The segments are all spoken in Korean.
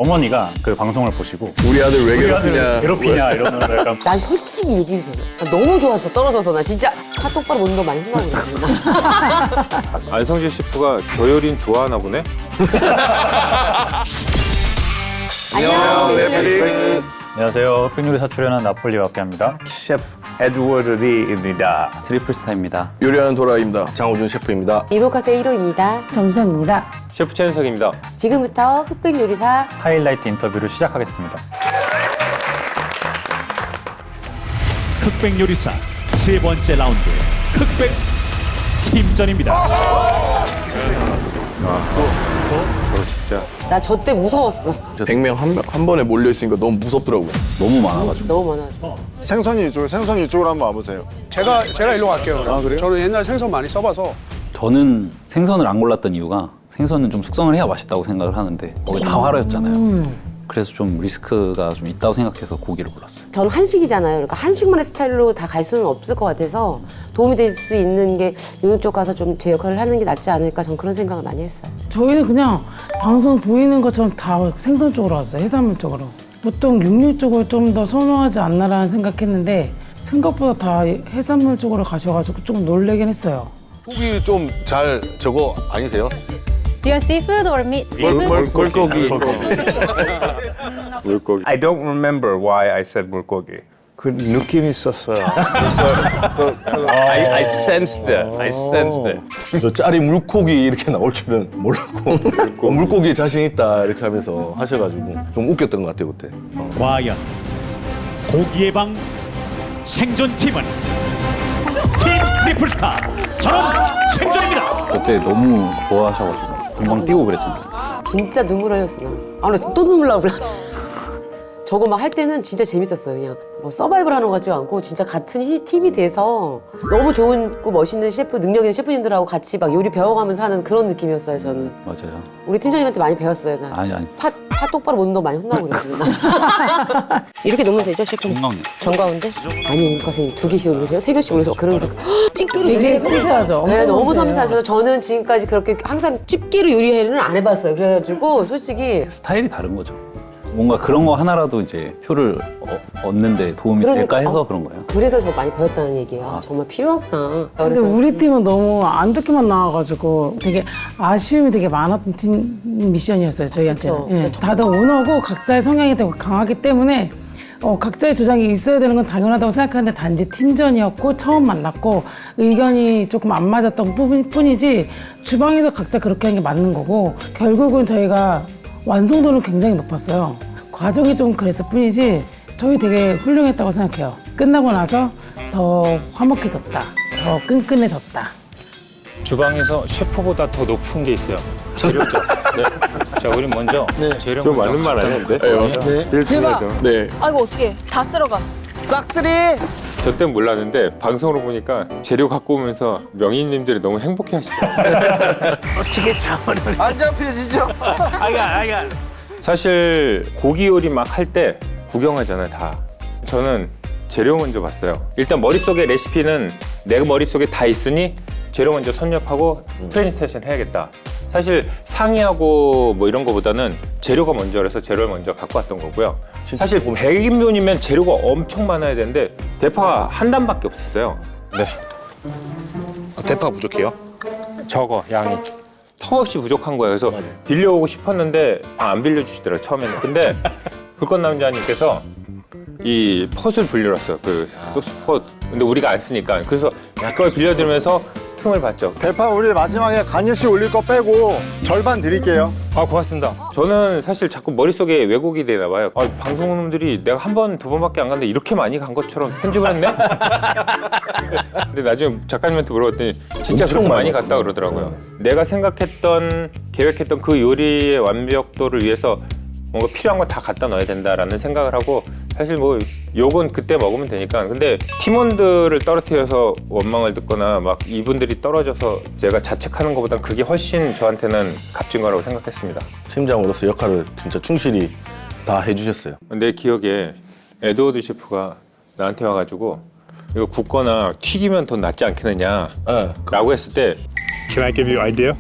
어머니가 그 방송을 보시고 우리 아들 왜 우리 아들 괴롭히냐. 괴롭히냐 이러면서 약간 난 솔직히 얘기해도 돼. 나 너무 좋았어. 떨어져서 나 진짜 파 똑바로 못 넣어 많이 혼나고 그랬구나. 안성재 셰프가 조효린 좋아하나 보네? 안녕, 넷플릭스. 안녕하세요. 흑백요리사 출연한 나폴리 박기합니다. 셰프 에드워드 리입니다. 트리플 스타입니다. 요리하는 도라입니다. 장호준 셰프입니다. 이모카세 1호입니다. 정선입니다. 셰프 최현석입니다. 지금부터 흑백 요리사 하이라이트 인터뷰를 시작하겠습니다. 흑백 요리사 세 번째 라운드 흑백 팀전입니다. 저 진짜 나 저 때 무서웠어. 100명 한 번에 몰려있으니까 너무 무섭더라고요. 너무 많아가지고. 너무 많아가지고. 생선 이쪽으로 한번 와보세요. 제가 일로 갈게요. 아, 그래요? 저는 옛날 생선 많이 써봐서. 저는 생선을 안 골랐던 이유가 생선은 좀 숙성을 해야 맛있다고 생각을 하는데 거기 다 화로였잖아요. 그래서 좀 리스크가 좀 있다고 생각해서 고기를 골랐어요. 저는 한식이잖아요. 그러니까 한식만의 스타일로 다 갈 수는 없을 것 같아서 도움이 될 수 있는 게 요런 쪽 가서 좀 제 역할을 하는 게 낫지 않을까 전 그런 생각을 많이 했어요. 저희는 그냥 방송 보이는 것처럼 다 생선 쪽으로 왔어요. 해산물 쪽으로. 보통 육류 쪽을 좀 더 선호하지 않나라는 생각했는데 생각보다 다 해산물 쪽으로 가셔가지고 조금 놀래긴 했어요. 후기 좀 잘 저거 아니세요? Do you want seafood or meat? Seafood? 물고기. 물고기. I don't remember why I said 물고기. 그 느낌이 있었어요. I sensed it. I sensed it. 저 짤이 물고기 이렇게 나올 줄은 몰랐고 물고기 자신 있다 이렇게 하면서 하셔가지고 좀 웃겼던 것 같아요 그때. 과연 고기의 방 생존팀은 팀 트리플스타 전원 생존입니다. 그때 너무 좋아하셔가지고 금방 뛰고 그랬잖아요. 진짜 눈물 흘렸어 나. 아, 나 또 눈물 나올라. 저거 막 할 때는 진짜 재밌었어요. 그냥 뭐 서바이벌 하는 것 같지가 않고 진짜 같은 팀이 돼서 너무 좋고 멋있는 셰프, 능력 있는 셰프님들하고 같이 막 요리 배워가면서 하는 그런 느낌이었어요, 저는. 맞아요. 우리 팀장님한테 많이 배웠어요. 나. 아니. 파 똑바로 못 넣어 많이 혼나고 그랬어요. 이렇게 넣으면 되죠, 셰프님? 건강해. 정가운데? 아니, 임과생님 2개씩 올리세요? 3개씩 올리세요? 그러면서 집게로 되게 요리해요. 섬세하죠. 네, 엄청 너무 섬세해요. 섬세하셔서 저는 지금까지 그렇게 항상 집게로 요리를 안 해봤어요. 그래가지고 솔직히 스타일이 다른 거죠. 뭔가 그런 거 하나라도 이제 효를 얻는데 도움이 될까 해서 그런 거예요. 그래서 저 많이 배웠다는 얘기예요. 정말 필요하구나. 근데 그래서 우리 팀은 너무 안 좋게만 나와가지고 되게 아쉬움이 되게 많았던 팀 미션이었어요, 저희한테는. 그쵸. 예. 다들 오너고 각자의 성향이 되게 강하기 때문에 각자의 주장이 있어야 되는 건 당연하다고 생각하는데 단지 팀전이었고 처음 만났고 의견이 조금 안 맞았던 뿐이지 주방에서 각자 그렇게 한 게 맞는 거고 결국은 저희가 완성도는 굉장히 높았어요. 과정이 좀 그랬을 뿐이지 저희 되게 훌륭했다고 생각해요. 끝나고 나서 더 화목해졌다. 더 끈끈해졌다. 주방에서 셰프보다 더 높은 게 있어요. 재료죠. 자, 우리 먼저 재료 좀 먼저 맞는 말 갖다 아닌데? 놓고요. 대박. 네. 아이고 어떡해. 다 쓸어가. 저 땐 몰랐는데 방송으로 보니까 재료 갖고 오면서 명인님들이 너무 행복해하시더라고요. 안 잡히시죠? 사실 고기 요리 막 할 때 구경하잖아요, 다. 저는 재료 먼저 봤어요. 일단 머릿속에 레시피는 내 머릿속에 다 있으니 재료 먼저 섭렵하고 프레젠테이션 해야겠다. 사실 상의하고 뭐 이런 거보다는 재료가 먼저라서 재료를 먼저 갖고 왔던 거고요. 사실 100인분이면 재료가 엄청 많아야 되는데 대파가 한 단밖에 없었어요. 대파 부족해요? 적어, 양이. 턱없이 부족한 거예요. 그래서 빌려오고 싶었는데 안 빌려주시더라고요, 처음에는. 근데 불꽃 남자님께서 이 폿을 빌려왔어요. 그 소스 폿. 근데 우리가 안 쓰니까. 그래서 그걸 빌려드리면서 틈을 봤죠. 대파 우리 마지막에 간이씨 올릴 거 빼고 절반 드릴게요. 아, 고맙습니다. 저는 사실 자꾸 머릿속에 왜곡이 되나 봐요. 방송놈들이 내가 한 번, 두 번밖에 안 갔는데 이렇게 많이 간 것처럼 편집을 했네? 근데 나중에 작가님한테 물어봤더니 진짜 그렇게 많이 갔다 그러더라고요. 내가 생각했던, 계획했던 그 요리의 완벽도를 위해서 뭔가 필요한 거 다 갖다 넣어야 된다라는 생각을 하고 사실 뭐 욕은 그때 먹으면 되니까 근데 팀원들을 떨어뜨려서 원망을 듣거나 막 이분들이 떨어져서 제가 자책하는 것보단 그게 훨씬 저한테는 값진 거라고 생각했습니다. 팀장으로서 역할을 진짜 충실히 다 해주셨어요. 내 기억에 에드워드 셰프가 나한테 와가지고 이거 굽거나 튀기면 더 낫지 않겠느냐 라고 했을 때 Can I give you an idea?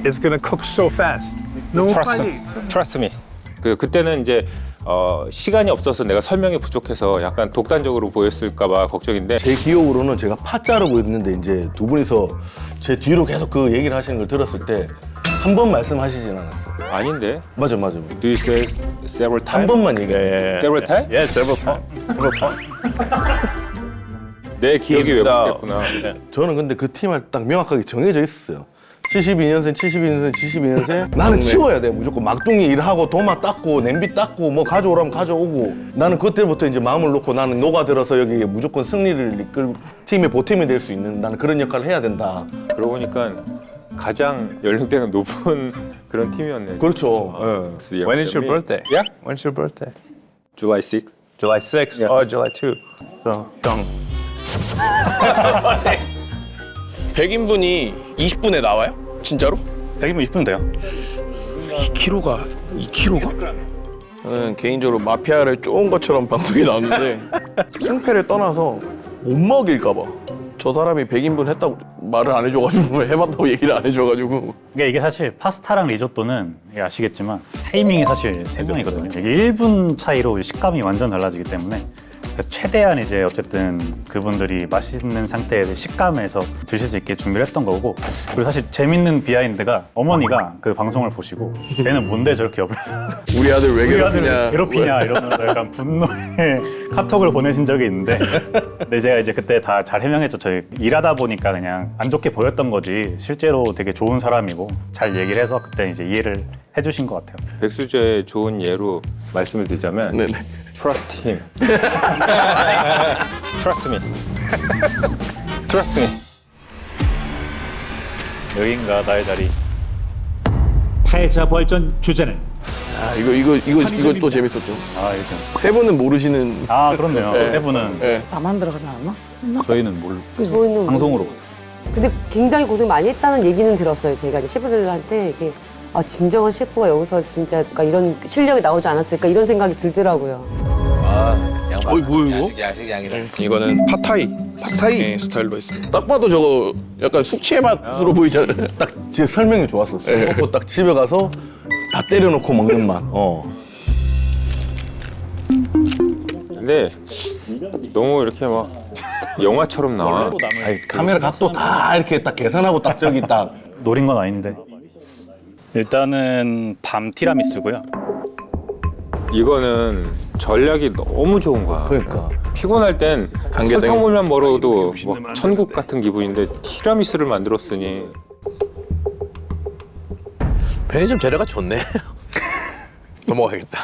It's gonna cook so fast. Trust me. 그때는 이제 시간이 없어서 내가 설명이 부족해서 약간 독단적으로 보였을까봐 걱정인데 제 기억으로는 제가 파 자르고 있는데 이제 두 분이서 제 뒤로 계속 그 얘기를 하시는 걸 들었을 때 한 번 말씀하시진 않았어요. 아닌데. 맞아. Do you say several times? 한 번만 얘기해. Several times? Yeah, several times. 내 기억이 왜곡됐구나. 저는 근데 그 팀할 딱 명확하게 정해져 있었어요. 72년생. 나는 치워야 돼. 무조건 막둥이 일하고 도마 닦고 냄비 닦고 뭐 가져오라면 가져오고. 나는 그때부터 이제 마음을 놓고 나는 녹아들어서 여기 무조건 승리를 이끌 팀의 보탬이 될 수 있는 나는 그런 역할을 해야 된다. 그러고 보니까 가장 연령대가 높은 그런 팀이었네. 그렇죠. 예. When is your birthday? Yeah? When's your birthday? July 6th. July 6th? Yeah. Oh, July 2. So, don't. 100인분이 20분에 나와요? 진짜로? 100이면 20분 돼요. 2kg가? 저는 개인적으로 마피아를 쪼은 것처럼 방송에 나왔는데 승패를 떠나서 못 먹일까 봐. 저 사람이 100인분 했다고 말을 안 해줘가지고 해봤다고 얘기를 안 해줘가지고 그러니까 이게 사실 파스타랑 리조또는 이게 아시겠지만 타이밍이 사실 생명이거든요. 이게 1분 차이로 식감이 완전 달라지기 때문에 그래서 최대한 이제 어쨌든 그분들이 맛있는 상태의 식감에서 드실 수 있게 준비를 했던 거고 그리고 사실 재밌는 비하인드가 어머니가 그 방송을 보시고 쟤는 뭔데 저렇게 옆에서 우리 아들 왜 우리 아들 괴롭히냐 괴롭히냐 이러면서 약간 분노의 카톡을 보내신 적이 있는데 근데 제가 이제 그때 다 잘 해명했죠. 저희 일하다 보니까 그냥 안 좋게 보였던 거지 실제로 되게 좋은 사람이고 잘 얘기를 해서 그때 이제 이해를 해주신 것 같아요. 백수저의 좋은 예로 말씀을 드리자면 네네. Trust him. Trust me. Trust me. 여긴가 나의 자리. 패자 부활전 주제는 아 이거 또 재밌었죠. 아 이거 세 분은 모르시는 아 그렇네요. 세 분은 네. 나만 들어가지 않았나? 저희는 저희는 방송으로 봤어요. 근데 굉장히 고생 많이 했다는 얘기는 들었어요. 제가 이제 셰프들한테 이게 진정한 셰프가 여기서 진짜 약간 이런 실력이 나오지 않았을까 이런 생각이 들더라고요. 뭐야 이거? 이거는 팟타이 네, 스타일로 했습니다. 딱 봐도 저거 약간 숙취의 맛으로 보이잖아요. 딱 제 설명이 좋았었어요. 먹고 딱 집에 가서 다 때려놓고 먹는 맛. 근데 너무 이렇게 막 영화처럼 나와. 아니, 카메라 각도 다 이렇게 딱 계산하고 딱 저기 딱 노린 건 아닌데. 일단은 밤 티라미수고요. 이거는 전략이 너무 좋은 거야. 그러니까. 피곤할 땐 단계 설탕물만 먹어도 뭐 천국 같은 기분인데 티라미수를 만들었으니 편의점 재료가 좋네. 넘어가야겠다.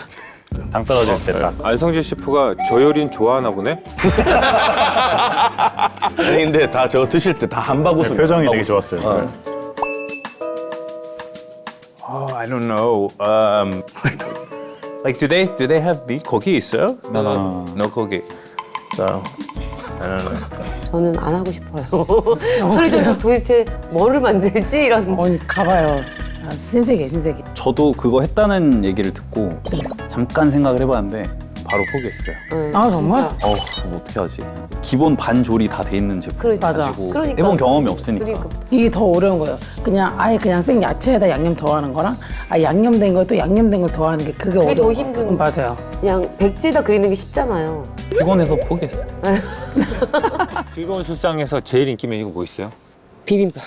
당 떨어질 때 딱. 안성재 셰프가 저 요리는 좋아하나 보네? 아니 근데 다 저거 드실 때 다 한바구스 표정이 되게 좋았어요. Oh, I don't know. Like, do they have meat? 고기 있어요? No. No 고기. So, I don't know. 저는 안 하고 싶어요. 편의점에서 도대체 뭐를 만들지 이런. 가봐요. 신세계. 저도 그거 했다는 얘기를 듣고 잠깐 생각을 해봤는데 바로 포기했어요. 아, 정말? 진짜. 그럼 어떻게 하지? 기본 반조리 다 돼 있는 제품 그러니까. 가지고 그러니까. 해본 경험이 없으니까. 그러니까. 이게 더 어려운 거예요. 그냥 생 야채에다 양념 더하는 거랑 양념된 걸 또 양념된 걸 더하는 게 그게 그게 더 어려워. 힘든 맞아요. 그냥 백지에다 그리는 게 쉽잖아요. 피곤해서 포기했어요. 즐거운 술상에서 제일 인기 메뉴가 뭐 있어요? 비빔밥.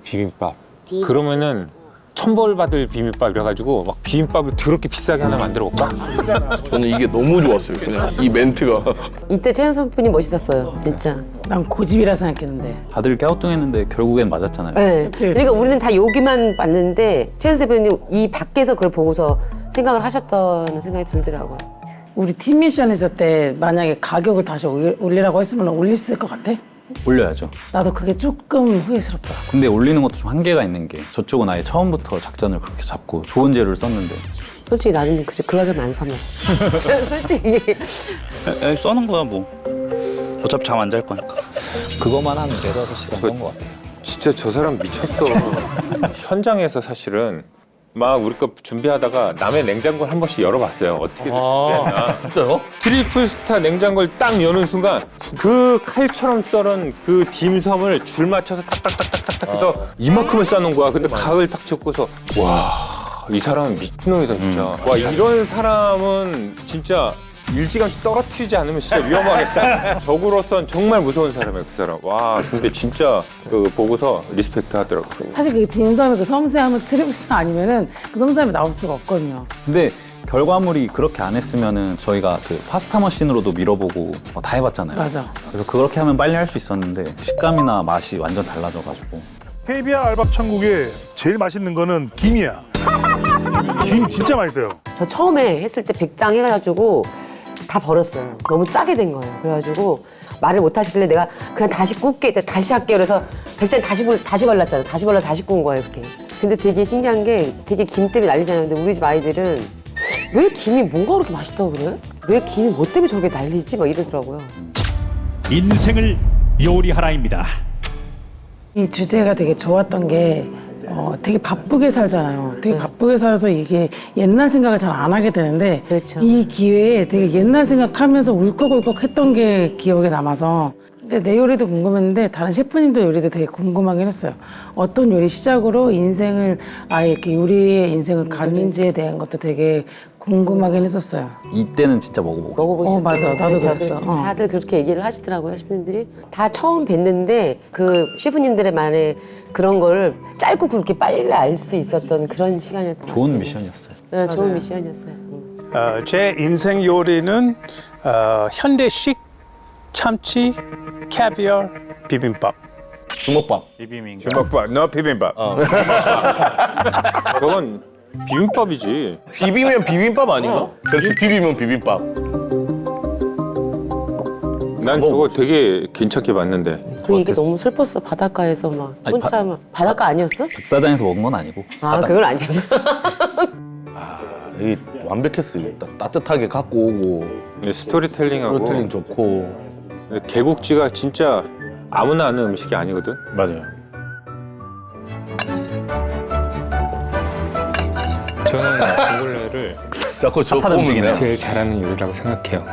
비빔밥. 그러면은 천벌 받을 비빔밥 이래가지고 막 비빔밥을 더럽게 비싸게 하나 만들어 볼까? 저는 이게 너무 좋았어요. 그냥 이 멘트가. 이때 최현 선배님 멋있었어요. 진짜. 난 고집이라 생각했는데. 다들 깨우뚱했는데 결국엔 맞았잖아요. 네. 그치. 그러니까 우리는 다 여기만 봤는데 최현 선배님 이 밖에서 그걸 보고서 생각을 하셨다는 생각이 들더라고요. 우리 팀 미션 했을 때 만약에 가격을 다시 올리라고 했으면 올렸을 것 같아? 올려야죠. 나도 그게 조금 후회스럽더라. 근데 올리는 것도 좀 한계가 있는 게 저쪽은 아예 처음부터 작전을 그렇게 잡고 좋은 재료를 썼는데 솔직히 나는 그 가격 안 사면. 솔직히. 써는 거야 뭐. 어차피 잠 안 잘 거니까. 그거만 한 4-5시간 쓴 것 같아요. 진짜 저 사람 미쳤어. 현장에서 사실은 막 우리 거 준비하다가 남의 냉장고를 한 번씩 열어봤어요. 어떻게 됐나. 진짜요? 트리플 스타 냉장고를 딱 여는 순간 그 칼처럼 썰은 그 딤섬을 줄 맞춰서 딱딱딱딱딱 해서 이만큼을 싸는 거야. 근데 각을 딱 짚고서 와 이 사람은 미친놈이다 진짜. 와 이런 사람은 진짜 일찌감치 떨어뜨리지 않으면 진짜 위험하겠다. 적으로선 정말 무서운 사람이야 그 사람. 와 근데 진짜 그 보고서 리스펙트 하더라고. 사실 그 딘섬의 그 섬세함은 트래비스 아니면은 그 섬세함이 나올 수가 없거든요. 근데 결과물이 그렇게 안 했으면은 저희가 그 파스타 머신으로도 밀어보고 다 해봤잖아요. 맞아. 그래서 그렇게 하면 빨리 할 수 있었는데 식감이나 맛이 완전 달라져가지고. KBR 알밥 천국에 제일 맛있는 거는 김이야. 김 진짜 맛있어요. 저 처음에 했을 때 100장 해가지고 다 버렸어요. 너무 짜게 된 거예요. 그래가지고 말을 못 하시길래 내가 그냥 다시 굽게, 다시 할게. 그래서 100장 다시 발랐잖아요. 다시 발라 다시 구운 거예요, 이렇게. 근데 되게 신기한 게 되게 김 때문에 난리잖아요. 근데 우리 집 아이들은 왜 김이 뭐가 그렇게 맛있다고 그래? 왜 김이 뭐 때문에 저게 난리지? 막 이러더라고요. 인생을 요리하라입니다. 이 주제가 되게 좋았던 게 되게 바쁘게 살잖아요. 되게 바쁘게 살아서 이게 옛날 생각을 잘 안 하게 되는데 그렇죠. 이 기회에 되게 옛날 생각하면서 울컥울컥 했던 게 기억에 남아서 이제 내 요리도 궁금했는데 다른 셰프님들 요리도 되게 궁금하긴 했어요. 어떤 요리 시작으로 인생을 아예 이렇게 요리의 인생을 가는지에 대한 것도 되게 궁금하긴 했었어요. 이때는 진짜 먹어보고. 맞아. 나도 그랬어. 다들 그렇게 얘기를 하시더라고요, 셰프님들이. 다 처음 뵀는데 그 셰프님들의 말에 그런 걸 짧고 굵게 빨리 알 수 있었던 그런 시간이었던 것 같아요. 좋은 미션이었어요. 네, 좋은 미션이었어요. 제 인생 요리는 현대식 참치, 캐비어, 비빔밥. 주먹밥. 비빔인 비빔밥, 너 비빔밥. 그건 비빔밥이지. 비비면 비빔밥 아닌가? 그렇지, 비비면 비빔밥. 난 저거 되게 괜찮게 봤는데. 그 얘기 너무 슬펐어. 바닷가에서 막 아니, 혼자 막 바닷가 아니었어? 백사장에서 먹은 건 아니고. 아, 그걸 안 찍나? 이 완벽했어요. 따뜻하게 갖고 오고, 근데 스토리텔링하고 프로텔링 좋고. 개국지가 진짜 아무나 아는 음식이 아니거든. 맞아요. 저는 봉골레를 자꾸 저 핫한 음식이네요. 보면 제일 잘하는 요리라고 생각해요.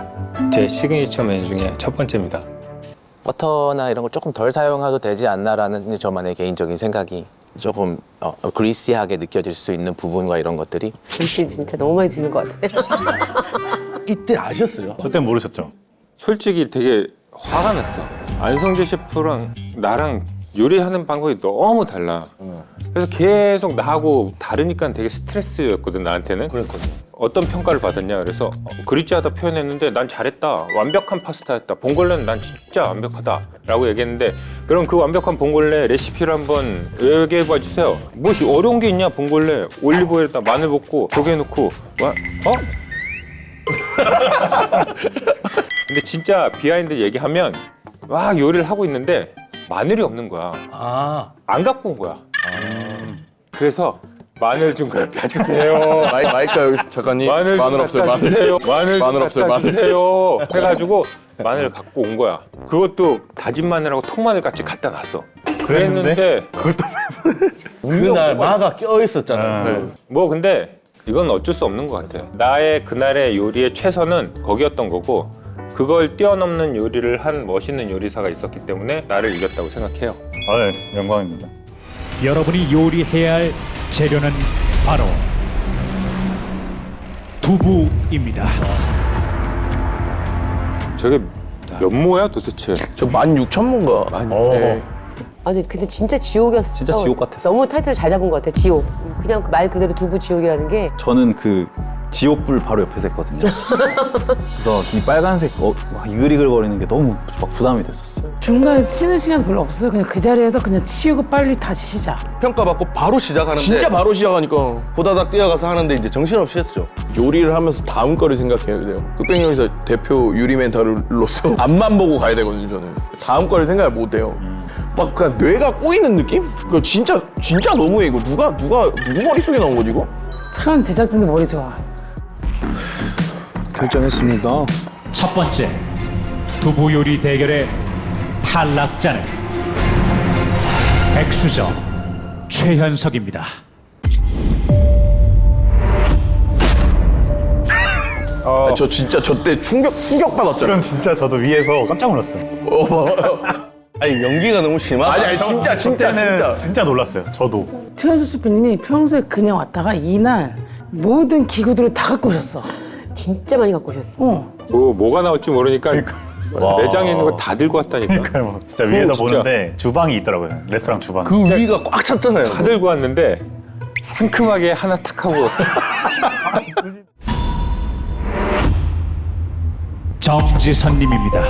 제 시그니처 메뉴 중에 첫 번째입니다. 버터나 이런 걸 조금 덜 사용해도 되지 않나라는 저만의 개인적인 생각이 조금 그리시하게 느껴질 수 있는 부분과 이런 것들이 글씨 진짜 너무 많이 듣는 것 같아요. 이때 아셨어요? 그때 모르셨죠? 솔직히 되게 화가 났어. 안성재 셰프랑 나랑 요리하는 방법이 너무 달라. 그래서 계속 나하고 다르니까 되게 스트레스였거든, 나한테는. 그랬거든요. 어떤 평가를 받았냐 그래서 그리치하다 표현했는데 난 잘했다, 완벽한 파스타였다, 봉골레는 난 진짜 완벽하다 라고 얘기했는데 그럼 그 완벽한 봉골레 레시피를 한번 얘기해 봐 주세요. 무엇이 어려운 게 있냐. 봉골레 올리브오일에다 마늘 볶고 조개 넣고 근데 진짜 비하인드 얘기하면 막 요리를 하고 있는데 마늘이 없는 거야. 안 갖고 온 거야. 그래서 마늘 좀 갖다 주세요. 마이크 여기 작가님. 마늘 좀 없어요. 갖다 주세요. 마늘 좀 마늘 없어요. 갖다 마늘. 주세요. 해가지고 마늘 갖고 온 거야. 그것도 다진 마늘하고 통마늘 같이 갖다 놨어. 그랬는데 그날 마가 껴 있었잖아요. 뭐 근데 이건 어쩔 수 없는 것 같아. 나의 그날의 요리의 최선은 거기였던 거고 그걸 뛰어넘는 요리를 한 멋있는 요리사가 있었기 때문에 나를 이겼다고 생각해요. 네, 영광입니다. 여러분이 요리해야 할 재료는 바로 두부입니다. 저게 몇 모야 도대체? 저 16,000모인가? 아니 근데 진짜 지옥이었어. 진짜 지옥 같았어. 너무 타이틀 잘 잡은 것 같아. 지옥. 그냥 말 그대로 두부 지옥이라는 게. 저는 그 지옥불 바로 옆에서 했거든요. 그래서 이 빨간색 막 이글이글거리는 게 너무 막 부담이 됐었어요. 중간에 쉬는 시간 별로 없어요. 그냥 그 자리에서 그냥 치우고 빨리 다시 쉬자. 평가받고 바로 시작하는데 진짜 바로 시작하니까 호다닥 뛰어가서 하는데 이제 정신없이 했죠. 요리를 하면서 다음 거를 생각해야 돼요. 흑백요리사 대표 요리 멘탈로서 앞만 보고 가야 되거든요. 저는 다음 거를 생각을 못 해요. 막 그냥 뇌가 꼬이는 느낌? 그거 진짜 너무해. 이거 누구 머릿속에 나온 거지 이거? 참 제작진들 머리 좋아. 결정했습니다. 첫 번째 두부 요리 대결의 탈락자는 백수저 최현석입니다. 저 진짜 저 때 충격 받았잖아요. 이건 진짜 저도 위에서 깜짝 놀랐어요. 아니 연기가 너무 심하다. 아니 진짜 그때는 진짜 놀랐어요. 저도. 최현수 셰프님이 평소에 그냥 왔다가 이날 모든 기구들을 다 갖고 오셨어. 진짜 많이 갖고 오셨어. 뭐가 나올지 모르니까 매장에 있는 거 다 들고 왔다니까. 그러니까 뭐 진짜 위에서 진짜. 보는데 주방이 있더라고요. 레스토랑 주방. 그 위가 꽉 찼잖아요. 다 들고 왔는데 상큼하게 하나 탁 하고. 정지선님입니다.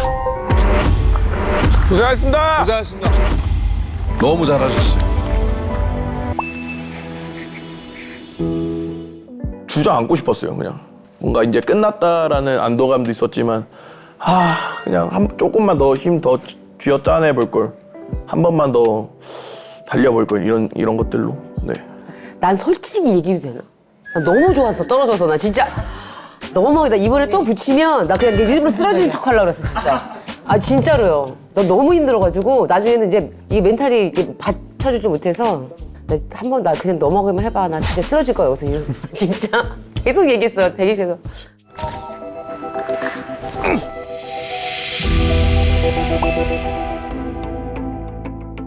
고생하셨습니다. 고생하셨습니다. 너무 잘하셨어요. 주저앉고 싶었어요. 그냥 뭔가 이제 끝났다라는 안도감도 있었지만 그냥 조금만 더 힘 더 쥐어 짜내 볼 걸, 한 번만 더 달려볼 걸, 이런 것들로. 네. 난 솔직히 얘기해도 되나? 나 너무 좋았어. 떨어져서 나 진짜 너무 나 이번에 또 붙이면 나 그냥 일부러 쓰러지는 척 하려고 그랬어 진짜. 아 진짜로요. 나 너무 힘들어가지고 나중에는 이제 이 멘탈이 이게 받쳐주지 못해서 한 번 나 그냥 넘어가기만 해봐. 나 진짜 쓰러질 거야 여기서. 진짜 계속 얘기했어요 대기실에서.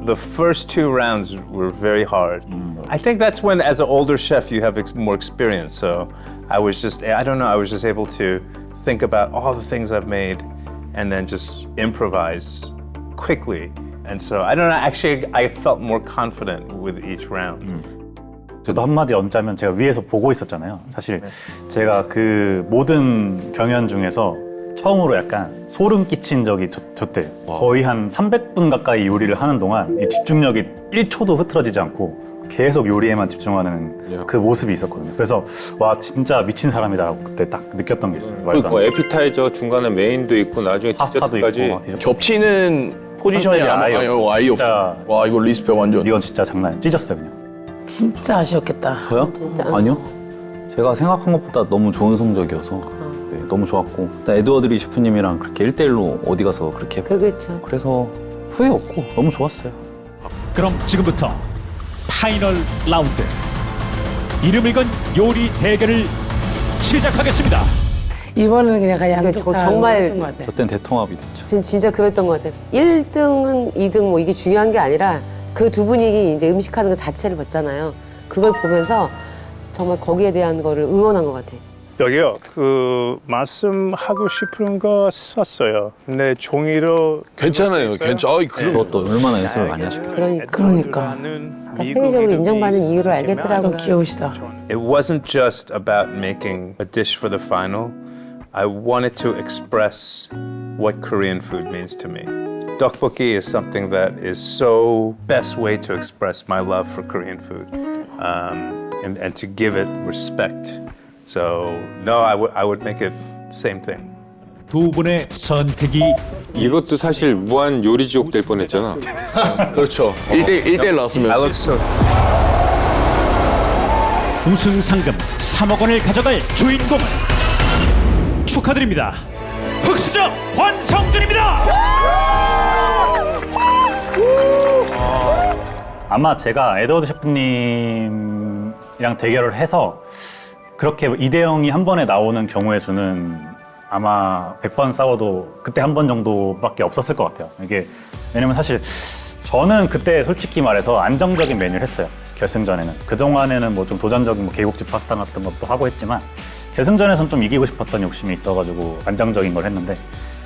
The first 2 rounds were very hard. I think that's when, as an older chef, you have more experience. So I was just able to think about all the things I've made and then just improvise quickly. And so I don't know, actually, I felt more confident with each round. 저도 한마디 얹자면 제가 위에서 보고 있었잖아요. 사실 제가 그 모든 경연 중에서 처음으로 약간 소름 끼친 적이 저때예요. 거의 한 300분 가까이 요리를 하는 동안 이 집중력이 1초도 흐트러지지 않고 계속 요리에만 집중하는 그 모습이 있었거든요. 그래서 와 진짜 미친 사람이다라고 그때 딱 느꼈던 게 있어요. 말도 안 뭐 돼. 에피타이저 중간에 메인도 있고 나중에 파스타도 있고 디저트까지. 막 디저트. 겹치는 포지션이 아예 없어. 와 이거 리스펙 완전. 이건 진짜 장난 아니에요. 찢었어요 그냥. 진짜 아쉬웠겠다. 저요? 진짜? 아니요. 제가 생각한 것보다 너무 좋은 성적이어서 네, 너무 좋았고 일단 에드워드 리 셰프님이랑 그렇게 1대1로 어디 가서 그렇게 그러겠죠. 그래서 후회 없고 너무 좋았어요. 그럼 지금부터 파이널 라운드 이름을 건 요리 대결을 시작하겠습니다. 이번에는 그냥 양쪽 저거 다 정말 했던 것 같아. 그땐 대통합이 됐죠. 전 진짜 그랬던 것 같아요. 1등, 2등 뭐 이게 중요한 게 아니라 그 두 분이 이제 음식하는 것 자체를 봤잖아요. 그걸 보면서 정말 거기에 대한 거를 응원한 것 같아요. 여기요. 그 말씀하고 싶은 거 썼어요. 근데 종이로 괜찮아요. 저것도 얼마나 연습을 많이 하셨겠어요. 그러니까. 그러니까 세계적으로 인정받는 이유를 알겠더라고요. 귀여우시다. It wasn't just about making a dish for the final. I wanted to express what Korean food means to me. Tteokbokki is something that is so best way to express my love for Korean food, and to give it respect. So no, I would make it same thing. 두 분의 선택이 이것도 사실 무한 요리지옥 될 뻔했잖아. 그렇죠. 1대1 나왔으면. I look so. 우승 상금 3억 원을 가져갈 주인공은 축하드립니다. 흑수저 권성준입니다. 아마 제가 에드워드 셰프님이랑 대결을 해서 그렇게 2대0이 한 번에 나오는 경우의 수는 아마 100번 싸워도 그때 한 번 정도밖에 없었을 것 같아요. 이게 왜냐면 사실 저는 그때 솔직히 말해서 안정적인 메뉴를 했어요. 결승전에는. 그동안에는 뭐 좀 도전적인 뭐 계곡집 파스타 같은 것도 하고 했지만 결승전에서는 좀 이기고 싶었던 욕심이 있어가지고 안정적인 걸 했는데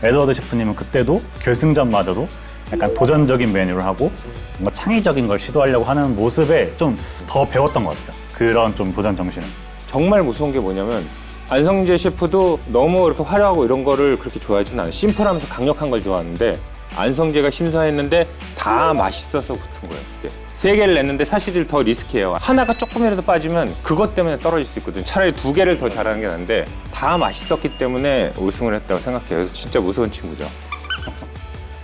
에드워드 셰프님은 그때도 결승전마저도 약간 도전적인 메뉴를 하고 뭔가 창의적인 걸 시도하려고 하는 모습에 좀 더 배웠던 것 같아요. 그런 좀 도전 정신을. 정말 무서운 게 뭐냐면 안성재 셰프도 너무 이렇게 화려하고 이런 거를 그렇게 좋아하지는 않아요. 심플하면서 강력한 걸 좋아하는데 안성재가 심사했는데 다 맛있어서 붙은 거예요. 3개를 냈는데 사실 더 리스키해요. 하나가 조금이라도 빠지면 그것 때문에 떨어질 수 있거든요. 차라리 2개를 더 잘하는 게 나은데 다 맛있었기 때문에 우승을 했다고 생각해요. 그래서 진짜 무서운 친구죠.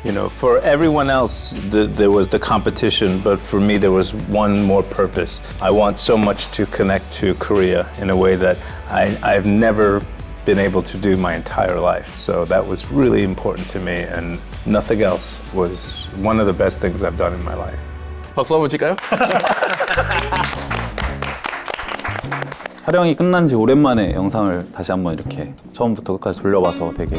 You know, for everyone else, there was the competition, but for me, there was one more purpose. I want so much to connect to Korea in a way that I've never been able to do my entire life. So that was really important to me, and nothing else was one of the best things I've done in my life. 박수 한번 칠까요? 촬영이 끝난 지 오랜만에 영상을 다시 한번 이렇게 처음부터 끝까지 돌려봐서 되게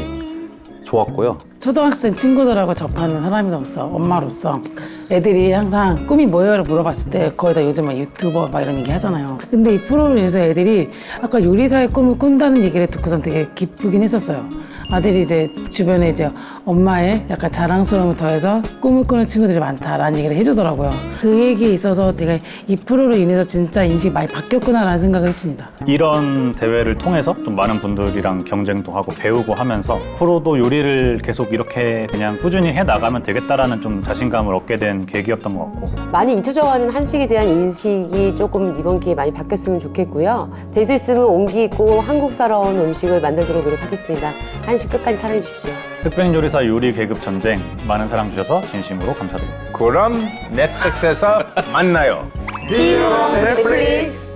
좋았고요. 초등학생 친구들하고 접하는 사람으로서 엄마로서 애들이 항상 꿈이 뭐예요를 물어봤을 때 거의 다 요즘 막 유튜버 막 이런 얘기 하잖아요. 근데 이 프로를 위해서 애들이 아까 요리사의 꿈을 꾼다는 얘기를 듣고선 되게 기쁘긴 했었어요. 아들이 이제 주변에 이제 엄마의 약간 자랑스러움을 더해서 꿈을 꾸는 친구들이 많다라는 얘기를 해주더라고요. 그 얘기에 있어서 되게 이 프로로 인해서 진짜 인식이 많이 바뀌었구나라는 생각을 했습니다. 이런 대회를 통해서 좀 많은 분들이랑 경쟁도 하고 배우고 하면서 프로도 요리를 계속 이렇게 그냥 꾸준히 해 나가면 되겠다라는 좀 자신감을 얻게 된 계기였던 것 같고 많이 잊혀져가는 한식에 대한 인식이 조금 이번 기회에 많이 바뀌었으면 좋겠고요. 될 수 있으면 온기 있고 한국스러운 음식을 만들도록 노력하겠습니다. 한식 끝까지 사랑해 주십시오. 흑백 요리사 요리 계급 전쟁 많은 사랑 주셔서 진심으로 감사드립니다. 그럼 넷플릭스에서 만나요. See you on Netflix.